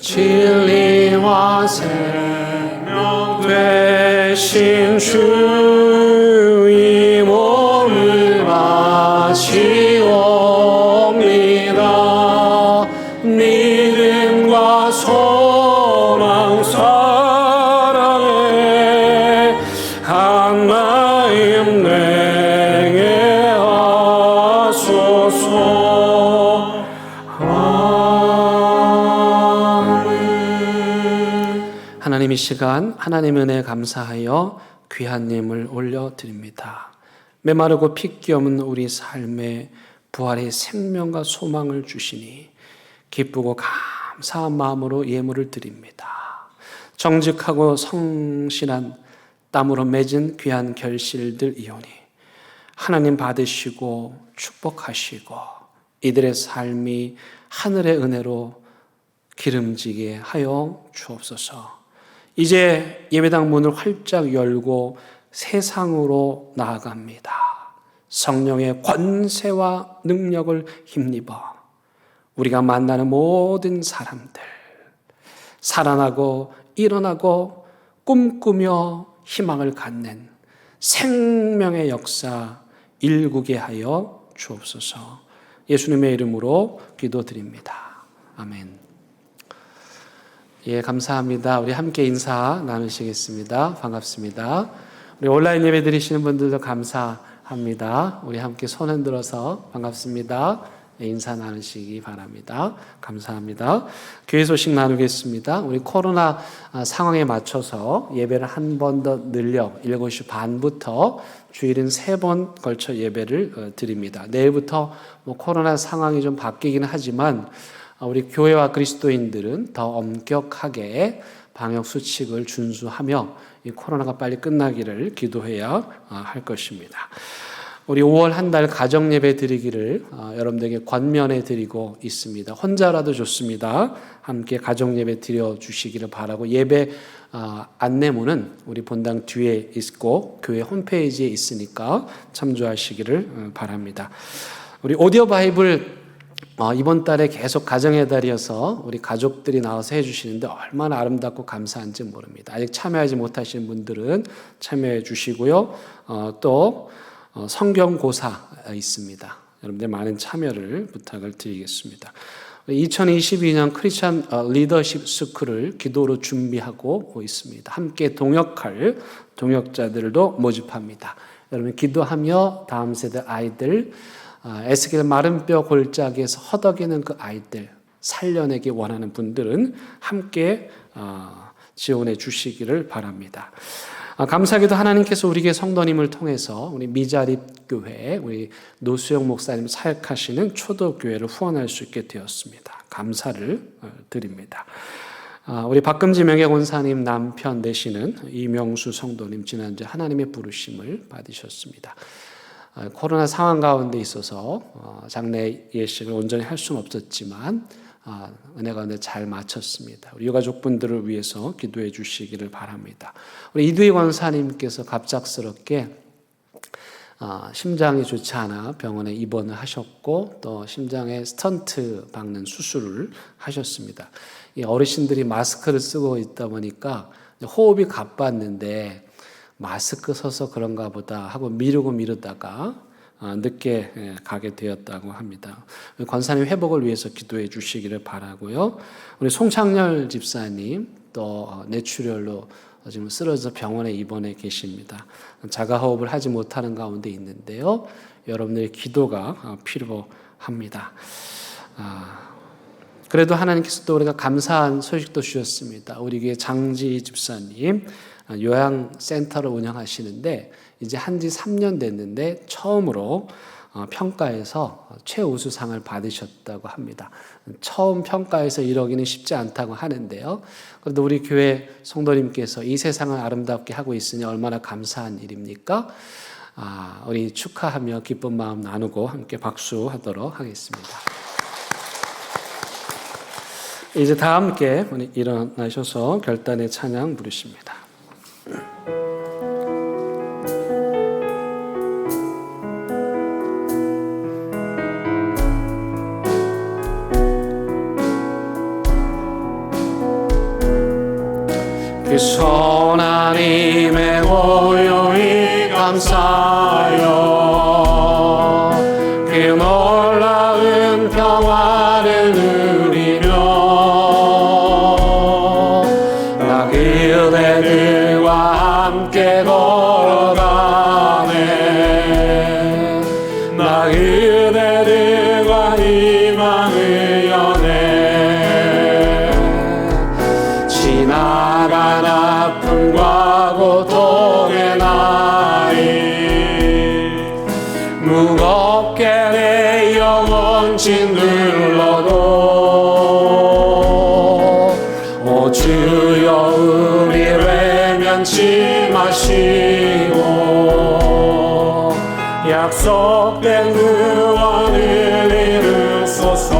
진리와 생명 되신 주의 몸을 바치옵니다. 믿음과 소망 사랑에 한 마음 내게 하소서. 하나님, 이 시간 하나님의 은혜에 감사하여 귀한 예물 올려드립니다. 메마르고 핏기 없는 우리 삶에 부활의 생명과 소망을 주시니 기쁘고 감사한 마음으로 예물을 드립니다. 정직하고 성실한 땀으로 맺은 귀한 결실들이오니 하나님 받으시고 축복하시고 이들의 삶이 하늘의 은혜로 기름지게 하여 주옵소서. 이제 예배당 문을 활짝 열고 세상으로 나아갑니다. 성령의 권세와 능력을 힘입어 우리가 만나는 모든 사람들 살아나고 일어나고 꿈꾸며 희망을 갖는 생명의 역사 일구게 하여 주옵소서. 예수님의 이름으로 기도드립니다. 아멘. 예, 감사합니다. 우리 함께 인사 나누시겠습니다. 반갑습니다. 우리 온라인 예배 드리시는 분들도 감사합니다. 우리 함께 손 흔들어서 반갑습니다. 예, 인사 나누시기 바랍니다. 감사합니다. 교회 소식 나누겠습니다. 우리 코로나 상황에 맞춰서 예배를 한 번 더 늘려 7시 반부터 주일은 3번 걸쳐 예배를 드립니다. 내일부터 코로나 상황이 좀 바뀌긴 하지만 우리 교회와 그리스도인들은 더 엄격하게 방역 수칙을 준수하며 이 코로나가 빨리 끝나기를 기도해야 할 것입니다. 우리 5월 한 달 가정 예배 드리기를 여러분들에게 권면해 드리고 있습니다. 혼자라도 좋습니다. 함께 가정 예배 드려 주시기를 바라고 예배 안내문은 우리 본당 뒤에 있고 교회 홈페이지에 있으니까 참조하시기를 바랍니다. 우리 오디오 바이블 이번 달에 계속 가정의 달이어서 우리 가족들이 나와서 해주시는데 얼마나 아름답고 감사한지 모릅니다. 아직 참여하지 못하신 분들은 참여해 주시고요. 또 성경고사 있습니다. 여러분들 많은 참여를 부탁을 드리겠습니다. 2022년 크리스천 리더십 스쿨을 기도로 준비하고 있습니다. 함께 동역할 동역자들도 모집합니다. 여러분 기도하며 다음 세대 아이들 에스겔 마른 뼈 골짜기에서 허덕이는 그 아이들 살려내기 원하는 분들은 함께 지원해 주시기를 바랍니다. 감사하게도 하나님께서 우리에게 성도님을 통해서 우리 미자립 교회 우리 노수영 목사님 사역하시는 초도교회를 후원할 수 있게 되었습니다. 감사를 드립니다. 우리 박금지 명예권사님 남편 되시는 이명수 성도님 지난주에 하나님의 부르심을 받으셨습니다. 코로나 상황 가운데 있어서 장례 예식을 온전히 할 수는 없었지만 은혜 가운데 잘 마쳤습니다. 우리 유가족분들을 위해서 기도해 주시기를 바랍니다. 우리 이두희 권사님께서 갑작스럽게 심장이 좋지 않아 병원에 입원을 하셨고 또 심장에 스턴트 박는 수술을 하셨습니다. 이 어르신들이 마스크를 쓰고 있다 보니까 호흡이 가빴는데 마스크 써서 그런가 보다 하고 미루다가 늦게 가게 되었다고 합니다. 권사님 회복을 위해서 기도해 주시기를 바라고요. 우리 송창렬 집사님 또 뇌출혈로 지금 쓰러져 병원에 입원해 계십니다. 자가호흡을 하지 못하는 가운데 있는데요. 여러분들의 기도가 필요합니다. 그래도 하나님께서 또 우리가 감사한 소식도 주셨습니다. 우리 교회 장지 집사님 요양센터를 운영하시는데 이제 한지 3년 됐는데 처음으로 평가에서 최우수상을 받으셨다고 합니다. 처음 평가에서 이러기는 쉽지 않다고 하는데요. 그래도 우리 교회 성도님께서 이 세상을 아름답게 하고 있으니 얼마나 감사한 일입니까? 우리 축하하며 기쁜 마음 나누고 함께 박수하도록 하겠습니다. 이제 다 함께 일어나셔서 결단의 찬양 부르십니다. 그 손 하나님의 고요히 감사하여 그 놀라운 평화를 누리며 나 그대들과 함께 걸어가네 나 그대들과 희망을 여네 지나간 아픔과 고통의 날이 무겁게 내 영혼 짓눌러도 오 주여 우리를 외면치 마시고 약속된 구원을 이루소서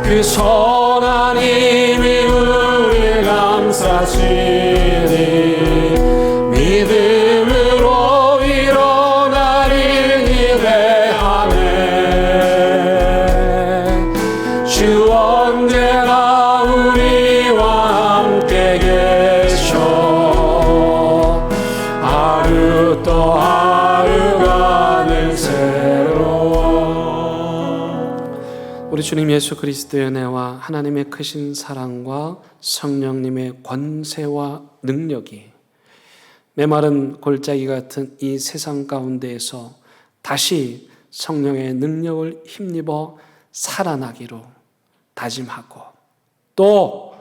그 손 하나님이 우리 감싸시니 믿음으로 일어나를 기대하네 주 언제나 우리와 함께 계셔 하루 또 하루가 늘 새로워 우리 주님 예수 그리스도의 은혜와 하나님의 크신 사랑과 성령님의 권세와 능력이 메마른 골짜기 같은 이 세상 가운데에서 다시 성령의 능력을 힘입어 살아나기로 다짐하고 또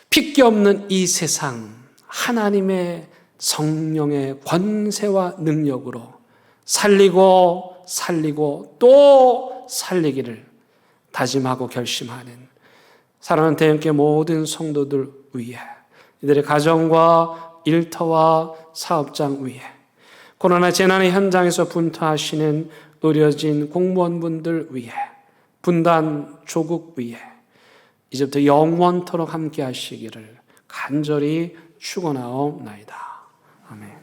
핏기 없는 이 세상 하나님의 성령의 권세와 능력으로 살리고 또 살리기를 다짐하고 결심하는 사랑하는 대형교회 모든 성도들 위해 이들의 가정과 일터와 사업장 위에 코로나 재난의 현장에서 분투하시는 의료진 공무원분들 위해 분단 조국 위에 이제부터 영원토록 함께 하시기를 간절히 축원하옵나이다. 아멘.